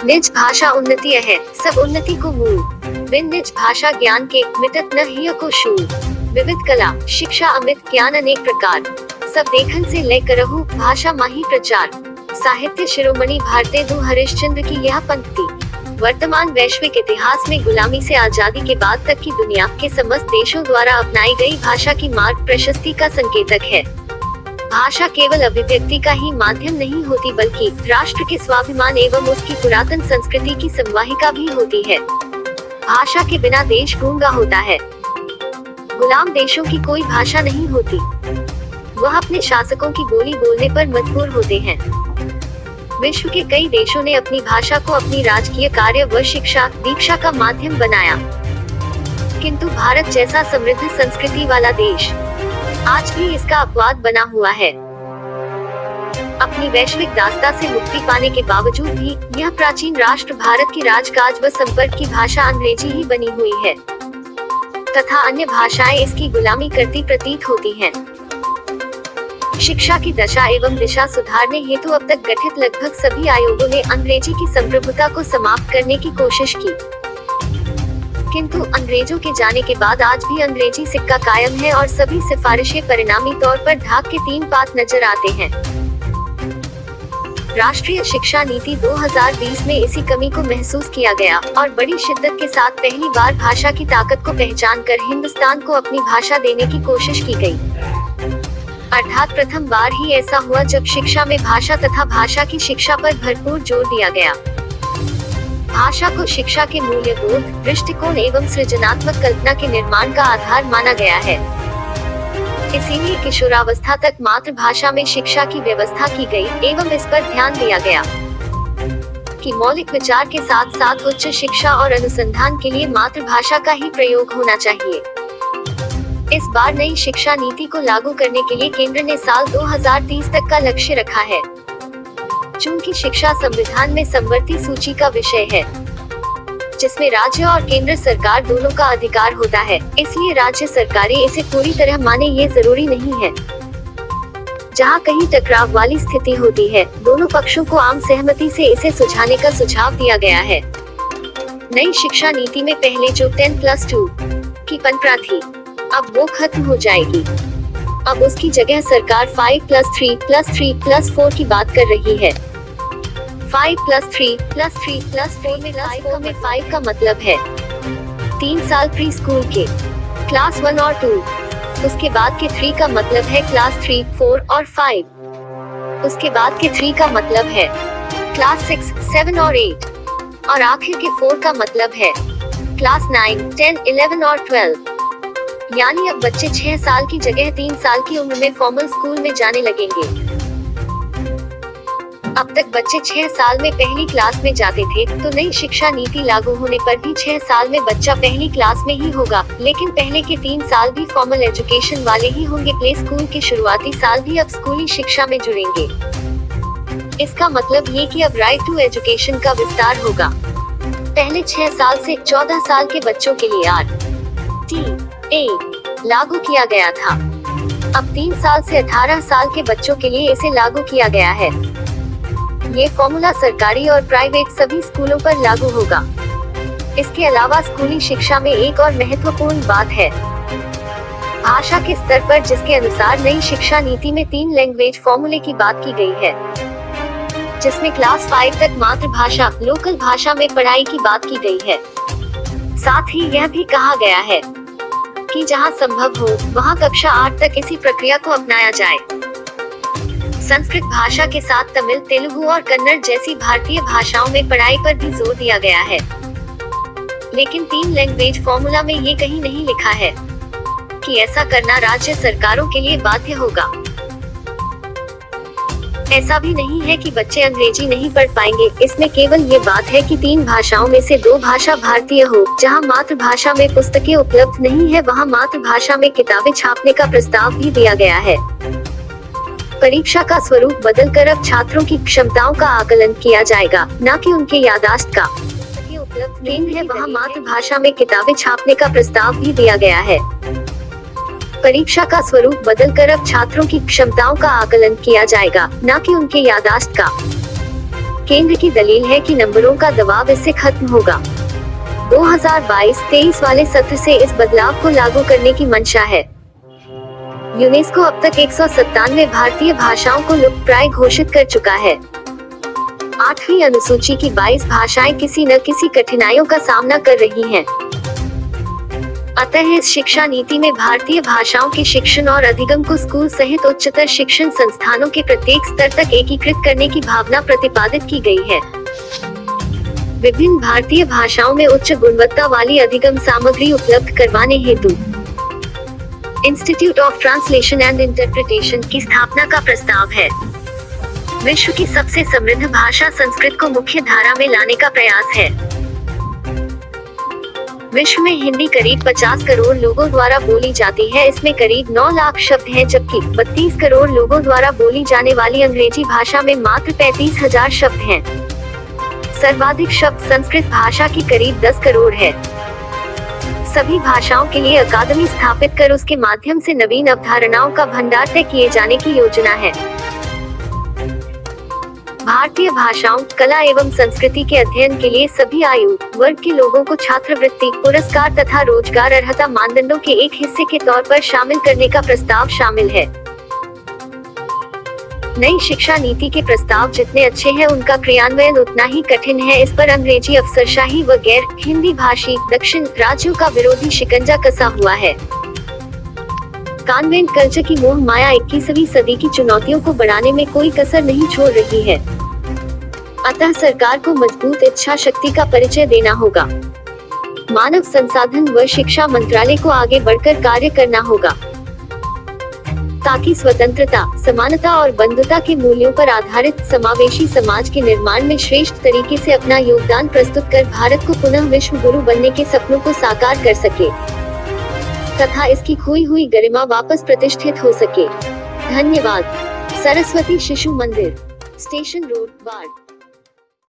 निज भाषा उन्नति है, सब उन्नति को मूल। बिन निज भाषा ज्ञान के, मिटत न हिय को शूल। विविध कला शिक्षा अमित ज्ञान अनेक प्रकार, सब देखन से ले करहु भाषा माही प्रचार। साहित्य शिरोमणि भारतेंदु हरिश्चंद्र की यह पंक्ति वर्तमान वैश्विक इतिहास में गुलामी से आजादी के बाद तक की दुनिया के समस्त देशों द्वारा अपनाई गई भाषा की मार्ग प्रशस्ति का संकेतक है। भाषा केवल अभिव्यक्ति का ही माध्यम नहीं होती, बल्कि राष्ट्र के स्वाभिमान एवं उसकी पुरातन संस्कृति की संवाहिका भी होती है। भाषा के बिना देश गूंगा होता है। गुलाम देशों की कोई भाषा नहीं होती, वह अपने शासकों की बोली बोलने पर मजबूर होते हैं। विश्व के कई देशों ने अपनी भाषा को अपनी राजकीय कार्य व शिक्षा दीक्षा का माध्यम बनाया, किंतु भारत जैसा समृद्ध संस्कृति वाला देश आज भी इसका अपवाद बना हुआ है। अपनी वैश्विक दास्ता से मुक्ति पाने के बावजूद भी यह प्राचीन राष्ट्र भारत की राजकाज व संपर्क की भाषा अंग्रेजी ही बनी हुई है तथा अन्य भाषाएं इसकी गुलामी करती प्रतीत होती हैं। शिक्षा की दशा एवं दिशा सुधारने हेतु अब तक गठित लगभग सभी आयोगों ने अंग्रेजी की संप्रभुता को समाप्त करने की कोशिश की, किंतु अंग्रेजों के जाने के बाद आज भी अंग्रेजी सिक्का कायम है और सभी सिफारिशें परिणामी तौर पर ढाक के 3 पात नजर आते हैं। राष्ट्रीय शिक्षा नीति 2020 में इसी कमी को महसूस किया गया और बड़ी शिद्दत के साथ पहली बार भाषा की ताकत को पहचान कर हिंदुस्तान को अपनी भाषा देने की कोशिश की गई। अर्थात प्रथम बार ही ऐसा हुआ जब शिक्षा में भाषा तथा भाषा की शिक्षा पर भरपूर जोर दिया गया। भाषा को शिक्षा के मूल्यबोध, दृष्टिकोण एवं सृजनात्मक कल्पना के निर्माण का आधार माना गया है। इसीलिए किशोरावस्था तक मातृभाषा में शिक्षा की व्यवस्था की गई एवं इस पर ध्यान दिया गया कि मौलिक विचार के साथ साथ उच्च शिक्षा और अनुसंधान के लिए मातृभाषा का ही प्रयोग होना चाहिए। इस बार नई शिक्षा नीति को लागू करने के लिए केंद्र ने साल 2030 तक का लक्ष्य रखा है। चूंकि शिक्षा संविधान में समवर्ती सूची का विषय है, जिसमें राज्य और केंद्र सरकार दोनों का अधिकार होता है, इसलिए राज्य सरकारें इसे पूरी तरह माने ये जरूरी नहीं है। जहां कहीं टकराव वाली स्थिति होती है, दोनों पक्षों को आम सहमति से इसे सुलझाने का सुझाव दिया गया है। नई शिक्षा नीति में पहले जो 10+2 की परंपरा थी, अब वो खत्म हो जाएगी। अब उसकी जगह सरकार 5+3+3+4 की बात कर रही है। 5+3+3+4 में 5 का मतलब है 3 साल प्री स्कूल के क्लास 1 और 2, उसके बाद के 3 का मतलब है क्लास 3, 4 और 5, उसके बाद के 3 का मतलब है क्लास 6, 7 और 8, और आखिर के 4 का मतलब है क्लास 9, 10, 11 और 12। यानी अब बच्चे 6 साल की जगह 3 साल की उम्र में फॉर्मल स्कूल में जाने लगेंगे। अब तक बच्चे 6 साल में पहली क्लास में जाते थे, तो नई शिक्षा नीति लागू होने पर भी 6 साल में बच्चा पहली क्लास में ही होगा, लेकिन पहले के 3 साल भी फॉर्मल एजुकेशन वाले ही होंगे। प्ले स्कूल के शुरुआती साल भी अब स्कूली शिक्षा में जुड़ेंगे। इसका मतलब ये कि अब राइट टू एजुकेशन का विस्तार होगा। पहले 6 साल से 14 साल के बच्चों के लिए RTA लागू किया गया था। अब 3 साल से 18 साल के बच्चों के लिए इसे लागू किया गया है। ये फॉर्मूला सरकारी और प्राइवेट सभी स्कूलों पर लागू होगा। इसके अलावा स्कूली शिक्षा में एक और महत्वपूर्ण बात है भाषा के स्तर पर, जिसके अनुसार नई शिक्षा नीति में 3 लैंग्वेज फॉर्मूले की बात की गई है, जिसमें क्लास 5 तक मातृभाषा लोकल भाषा में पढ़ाई की बात की गई है। साथ ही यह भी कहा गया है कि जहां संभव हो वहां कक्षा 8 तक इसी प्रक्रिया को अपनाया जाए। संस्कृत भाषा के साथ तमिल, तेलुगु और कन्नड़ जैसी भारतीय भाषाओं में पढ़ाई पर भी जोर दिया गया है, लेकिन 3 लैंग्वेज फॉर्मूला में ये कहीं नहीं लिखा है कि ऐसा करना राज्य सरकारों के लिए बाध्य होगा। ऐसा भी नहीं है कि बच्चे अंग्रेजी नहीं पढ़ पाएंगे, इसमें केवल ये बात है कि 3 भाषाओं में से 2 भाषा भारतीय हो। जहां मातृभाषा में पुस्तकें उपलब्ध नहीं है, वहां मातृभाषा में किताबें छापने का प्रस्ताव भी दिया गया है। परीक्षा का स्वरूप बदलकर अब छात्रों की क्षमताओं का आकलन किया जाएगा, न कि उनके याददाश्त का। उपलब्ध नहीं है, वहां मातृभाषा में किताबें छापने का प्रस्ताव भी दिया गया है। परीक्षा का स्वरूप बदलकर अब छात्रों की क्षमताओं का आकलन किया जाएगा, न कि उनके याददाश्त का। केंद्र की दलील है कि नंबरों का दबाव इससे खत्म होगा। 2022-23 वाले सत्र से इस बदलाव को लागू करने की मंशा है। यूनेस्को अब तक 197 भारतीय भाषाओं को लुप्तप्राय घोषित कर चुका है। 8वीं अनुसूची की 22 भाषाएं किसी न किसी कठिनाइयों का सामना कर रही हैं। अतः इस शिक्षा नीति में भारतीय भाषाओं के शिक्षण और अधिगम को स्कूल सहित उच्चतर शिक्षण संस्थानों के प्रत्येक स्तर तक एकीकृत करने की भावना प्रतिपादित की गई है। विभिन्न भारतीय भाषाओं में उच्च गुणवत्ता वाली अधिगम सामग्री उपलब्ध करवाने हेतु institute of translation and interpretation की स्थापना का प्रस्ताव है। विश्व की सबसे समृद्ध भाषा संस्कृत को मुख्य धारा में लाने का प्रयास है। विश्व में हिंदी करीब 50 करोड़ लोगों द्वारा बोली जाती है। इसमें करीब 9 लाख शब्द हैं, जबकि 32 करोड़ लोगों द्वारा बोली जाने वाली अंग्रेजी भाषा में मात्र 35,000 शब्द हैं। सर्वाधिक शब्द संस्कृत भाषा की करीब 10 करोड़ है। सभी भाषाओं के लिए अकादमी स्थापित कर उसके माध्यम से नवीन अवधारणाओं का भंडार तय किए जाने की योजना है। भारतीय भाषाओं, कला एवं संस्कृति के अध्ययन के लिए सभी आयु वर्ग के लोगों को छात्रवृत्ति, पुरस्कार तथा रोजगार अर्हता मानदंडों के एक हिस्से के तौर पर शामिल करने का प्रस्ताव शामिल है। नई शिक्षा नीति के प्रस्ताव जितने अच्छे हैं, उनका क्रियान्वयन उतना ही कठिन है। इस पर अंग्रेजी अफसरशाही व गैर हिंदी भाषी दक्षिण राज्यों का विरोधी शिकंजा कसा हुआ है। कॉन्वेंट कल्चर की मोह माया 21वीं सदी की चुनौतियों को बढ़ाने में कोई कसर नहीं छोड़ रही है। अतः सरकार को मजबूत इच्छा शक्ति का परिचय देना होगा। मानव संसाधन व शिक्षा मंत्रालय को आगे बढ़कर कार्य करना होगा, ताकि स्वतंत्रता, समानता और बंधुता के मूल्यों पर आधारित समावेशी समाज के निर्माण में श्रेष्ठ तरीके से अपना योगदान प्रस्तुत कर भारत को पुनः विश्व गुरु बनने के सपनों को साकार कर सके तथा इसकी खोई हुई गरिमा वापस प्रतिष्ठित हो सके। धन्यवाद। सरस्वती शिशु मंदिर, स्टेशन रोड, बाढ़।